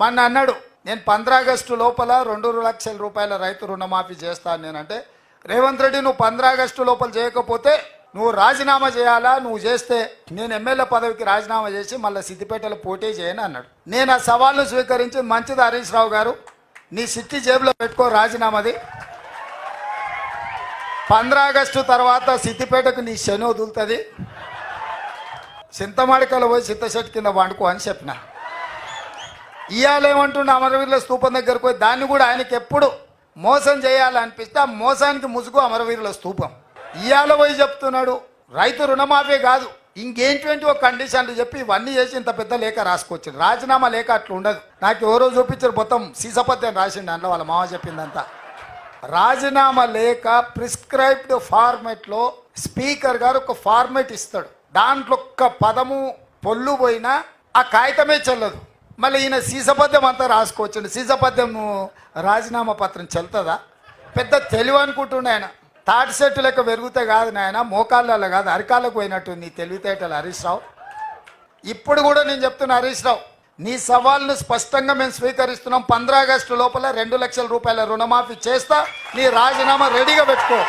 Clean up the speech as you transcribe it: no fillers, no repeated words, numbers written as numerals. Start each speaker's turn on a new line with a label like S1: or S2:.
S1: మొన్న అన్నాడు నేను 15 ఆగస్టు లోపల 2 లక్షల రూపాయల రైతు రుణమాఫీ చేస్తాను. నేనంటే రేవంత్ రెడ్డి నువ్వు 15 ఆగస్టు లోపల చేయకపోతే నువ్వు రాజీనామా చేయాలా, నువ్వు చేస్తే నేను ఎమ్మెల్యే పదవికి రాజీనామా చేసి మళ్ళీ సిద్దిపేటలో పోటీ చేయను అన్నాడు. నేను ఆ సవాల్ను స్వీకరించి మంచిది హరీష్ రావు గారు, నీ సిట్టి జేబులో పెట్టుకో రాజీనామాది. 15 ఆగస్టు తర్వాత సిద్దిపేటకు నీ శని వదులుతుంది, చింతమాడికలో పోయి చింతశెట్టు కింద వండుకో అని చెప్పిన. ఇవాళ ఏమంటుండే అమరవీరుల స్తూపం దగ్గరకు పోయి దాన్ని కూడా ఆయనకి ఎప్పుడు మోసం చేయాలనిపిస్తే ఆ మోసానికి ముసుగు అమరవీరుల స్తూపం. ఇవాళ పోయి చెప్తున్నాడు రైతు రుణమాఫీ కాదు ఇంకేంటి ఒక కండిషన్లు చెప్పి ఇవన్నీ చేసి ఇంత పెద్ద లేఖ రాసుకొచ్చాడు. రాజీనామా లేఖ అట్లా ఉండదు. నాకు ఎవరో చూపించారు మొత్తం సీసపత్యం రాసిండు, అందులో వాళ్ళ మామ చెప్పిందంతా. రాజీనామా లేఖ ప్రిస్క్రైబ్డ్ ఫార్మెట్లో స్పీకర్ గారు ఒక ఫార్మెట్ ఇస్తాడు, దాంట్లో ఒక్క పదము పొల్లు పోయినా ఆ కాగితమే చెల్లదు. మళ్ళీ ఈయన సీసపద్యం అంతా రాసుకోవచ్చండి. సీసపద్యం రాజీనామా పత్రం చెల్తుందా? పెద్ద తెలివి అనుకుంటుండే ఆయన. తాటి సెట్టు లెక్క పెరుగుతే కాదు నాయన, మోకాళ్ళలో కాదు అరికాళ్ళకు పోయినట్టు నీ తెలివితేటలు హరీష్ రావు. ఇప్పుడు కూడా నేను చెప్తున్నా హరీష్ రావు, నీ సవాల్ను స్పష్టంగా మేము స్వీకరిస్తున్నాం. 15 ఆగస్టు లోపల 2 లక్షల రూపాయల రుణమాఫీ చేస్తా, నీ రాజీనామా రెడీగా పెట్టుకో.